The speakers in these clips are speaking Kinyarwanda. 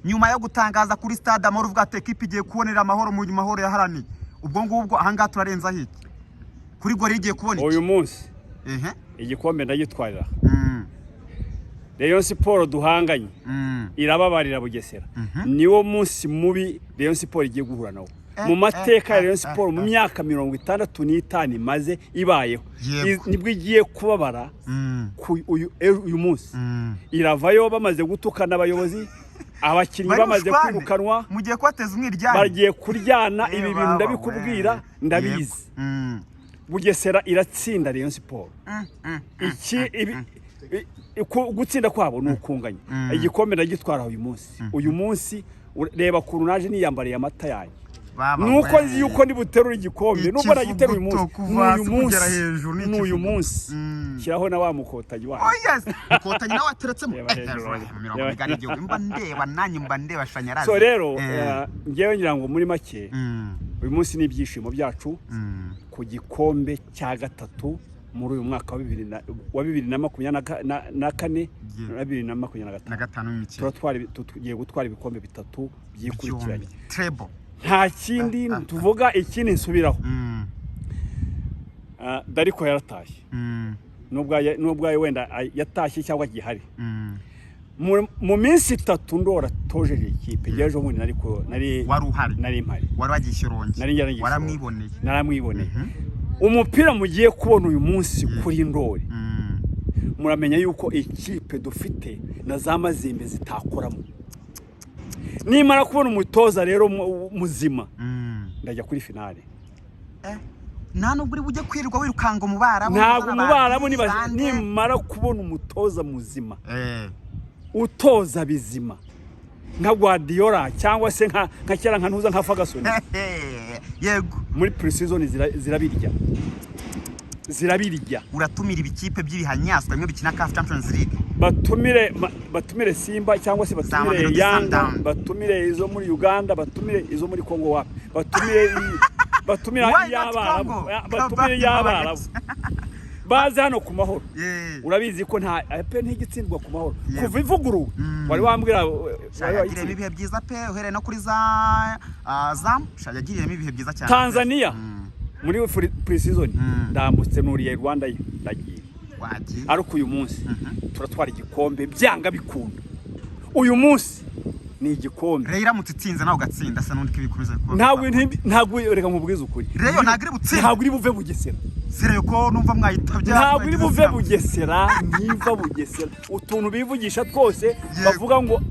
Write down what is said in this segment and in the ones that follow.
nyuma yo gutangaza kuri stade Amahoro uvuga ati ekipe igiye kubonera amahoro mu mahoro yaharani ubwo ngubwo ahanga turarenza hiki kuri gori igiye kubona uyu munsi igikombe ndagitwarira Rayon Sport duhanganye irababarira Bugesera niwo munsi mubi Rayon Sport igiye guhura nawo mu mateka ya Rayon Sport mu myaka 65 imaze ibayeho nibwo igiye kubabara uyu munsi iravayo bamaze gutukana abayobozi abakinnyi bamaze kwirukanwa mugiye kwateza umwiryane bagiye kuryana ibi bintu ndabikubwira ndabizi Bugesera iratsinda Rayon Sport gutsinda kwabo nukunganya igikombe ndagitwara uyu munsi reba kuru naje niyambariye amata yanyu nuko nzi yuko ndi buterura igikombe nubwo nagitera uyu munsi kiraho na wa mukotanyi wa mukotanyi nawe ateretsemo mba ndeba shanyarazi so rero ngewe ngira ngo muri make uyu munsi n'ibyishimo byacu ku gikombe cya gatatu muri uyu mwaka wa 2024 na 2025 tugiye gutwara ibikombe bitatu byikurikiranye treble nta kindi tuvuga ikindi nsubiraho Dariko yaratashye nubwo wenda yatashye cyangwa gihari mu minsi 3 ndora tojeje ikipe yejo muri nari impari wari wagishirongi naramwiboneye umupira mugiye kubona uyu munsi kuri ndori muramenya yuko ikipe dufite na za mazimbe zitakoramo nimara kubona umutoza rero muzima ndajya kuri finale nta nubwo uri bujye kwirirwa wirukanga mu ntabwo mu Barabu nimara kubona umutoza muzima utoza bizima nka Guardiola cyangwa se nka kera nka ntuza nka Ferguson yego muri pre-season zirabirya uratumira ibikipe by'ibihanyaswa bimwe bikina CAF Champions League batumire Simba cyangwa se batumire Yanga batumire izo muri Uganda batumire izo muri Congo wapi batumire y'Abarabu baze hano ku mahoro urabizi ko nta ntigitsindwa ku mahoro kuva ivuguru wari wambwira yagiremo ibihe byiza pe uhereye no kuri zam yagiremo ibihe byiza cyane Tanzania muri pre-season ndambutse nuriye Rwanda ndagiye ariko uyu munsi turatwara igikombe byanga bikunda uyu munsi ni igikombe rero iramutse itsinze nawe ugatsinda asa n'undi kibikuruza ko ntabwo reka mubwiza ukuri rero nagire butsinda ntabwo uri buve Bugesera sire ko numva mwayitabye ntabwo uri buve Bugesera niva Bugesera utuntu bivugisha twose bavuga ngo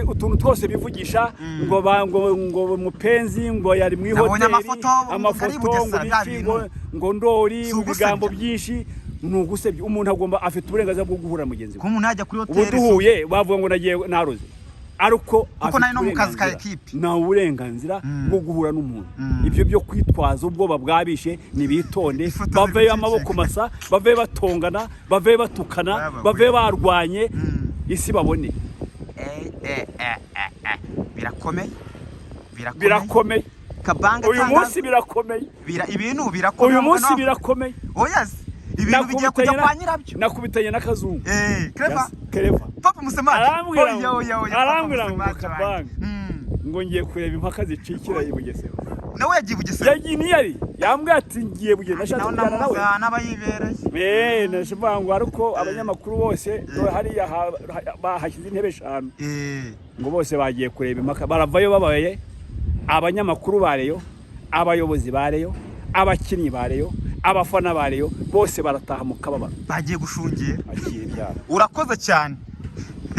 utuntu twose bivugisha ngo mupenzi ngo yari mu hoteli amafoto ngo ndori mu bigambo byinshi nugusebye umuntu agomba afite uburenganzira bwo guhura mugenzi ko umuntu ajya kuri hoteli ubuduhuye bavuga ngo nagiye naroze ariko nari no mu kazi ka equipe na uburenganzira bwo guhura n'umuntu ibyo byo kwitwaza ubwoba bwabishe nibitonde baveyo amaboko masa baveyo batongana baveyo batukana baveyo barwanye isi babone birakomeye kabanga uyu munsi birakomeye ibintu birakomeye uyu munsi birakomeye yes ibintu bigiye kujya kwa nyirabyo nakubitanye n'akazungu Clever papa musemaje arambwira ngo kabanga ngo ngiye kureba impaka zicikira Bugesera nawe yagiye Bugesera yagiye niyari yambwiye ati ngiye Bugesera nashatse kujyana nawe n'abayibereye nashivuga ngo ariko abanyamakuru bose hariya bahashyize intebe 5 ngo bose bagiye kureba impaka baravayo babaye abanyamakuru bareyo abayobozi bareyo abakinnyi bareyo abafana bareyo bose barataha mu kababaro bagiye gushungiye urakoze cyane.